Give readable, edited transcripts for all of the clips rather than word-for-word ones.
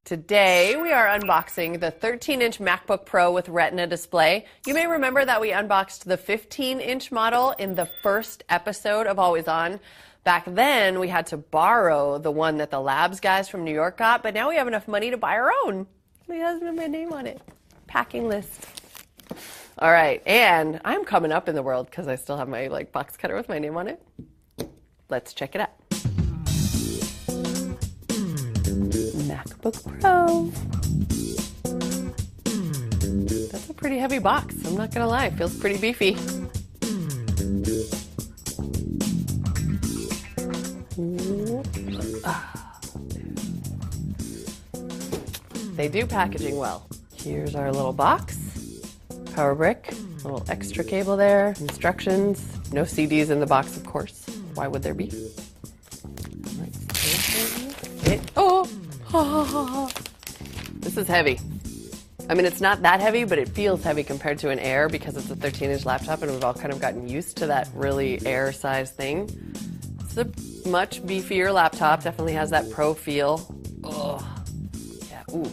Today, we are unboxing the 13-inch MacBook Pro with Retina display. You may remember that we unboxed the 15-inch model in the first episode of Always On. Back then, we had to borrow the one that the Labs guys from New York got, but now we have enough money to buy our own. It has my name on it. Packing list. All right, and I'm coming up in the world because I still have my box cutter with my name on it. Let's check it out. MacBook Pro. That's a pretty heavy box, I'm not gonna lie. Feels pretty beefy. They do packaging well. Here's our little box. Power brick, little extra cable there, instructions. No CDs in the box, of course. Why would there be? This is heavy. I mean, it's not that heavy, but it feels heavy compared to an Air because it's a 13-inch laptop and we've all kind of gotten used to that really Air size thing. It's a much beefier laptop, definitely has that Pro feel. Oh, yeah, ooh,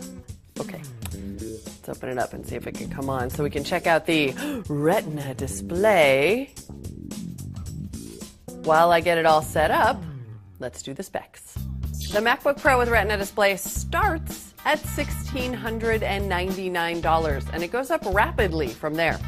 okay. Let's open it up and see if it can come on so we can check out the Retina display. While I get it all set up, let's do the specs. The MacBook Pro with Retina display starts at $1,699 and it goes up rapidly from there.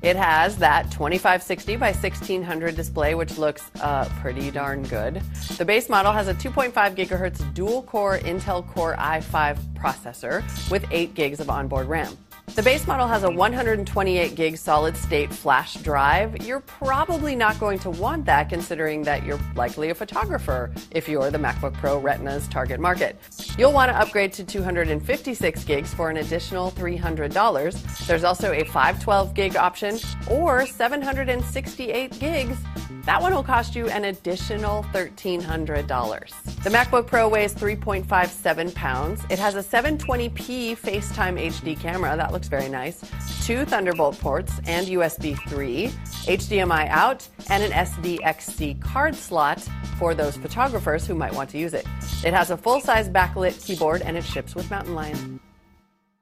It has that 2560 by 1600 display, which looks pretty darn good. The base model has a 2.5 gigahertz dual-core Intel Core i5 processor with 8 gigs of onboard RAM. The base model has a 128 gig solid-state flash drive. You're probably not going to want that considering that you're likely a photographer if you're the MacBook Pro Retina's target market. You'll want to upgrade to 256 gigs for an additional $300. There's also a 512 gig option or 768 gigs. That one will cost you an additional $1,300. The MacBook Pro weighs 3.57 pounds. It has a 720p FaceTime HD camera. That looks very nice. 2 Thunderbolt ports and USB 3, HDMI out, and an SDXC card slot for those photographers who might want to use it. It has a full-size backlit keyboard and it ships with Mountain Lion.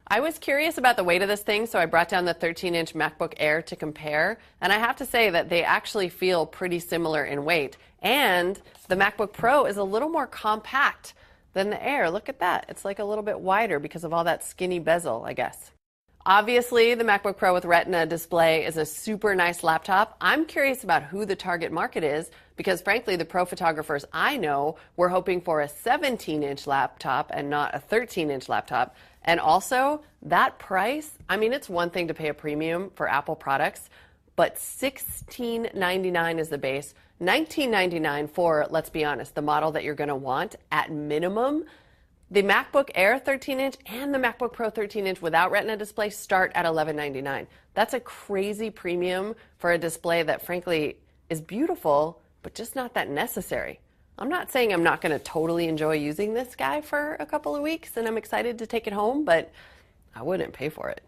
I was curious about the weight of this thing, so I brought down the 13-inch MacBook Air to compare, and I have to say that they actually feel pretty similar in weight, and the MacBook Pro is a little more compact than the Air. Look at that. It's like a little bit wider because of all that skinny bezel, I guess. Obviously, the MacBook Pro with Retina display is a super nice laptop. I'm curious about who the target market is because, frankly, the pro photographers I know were hoping for a 17-inch laptop and not a 13-inch laptop. And also, that price, I mean, it's one thing to pay a premium for Apple products, but $1699 is the base, $1999 for, let's be honest, the model that you're going to want at minimum. The MacBook Air 13-inch and the MacBook Pro 13-inch without Retina display start at $1199. That's a crazy premium for a display that, frankly, is beautiful, but just not that necessary. I'm not saying I'm not going to totally enjoy using this guy for a couple of weeks and I'm excited to take it home, but I wouldn't pay for it.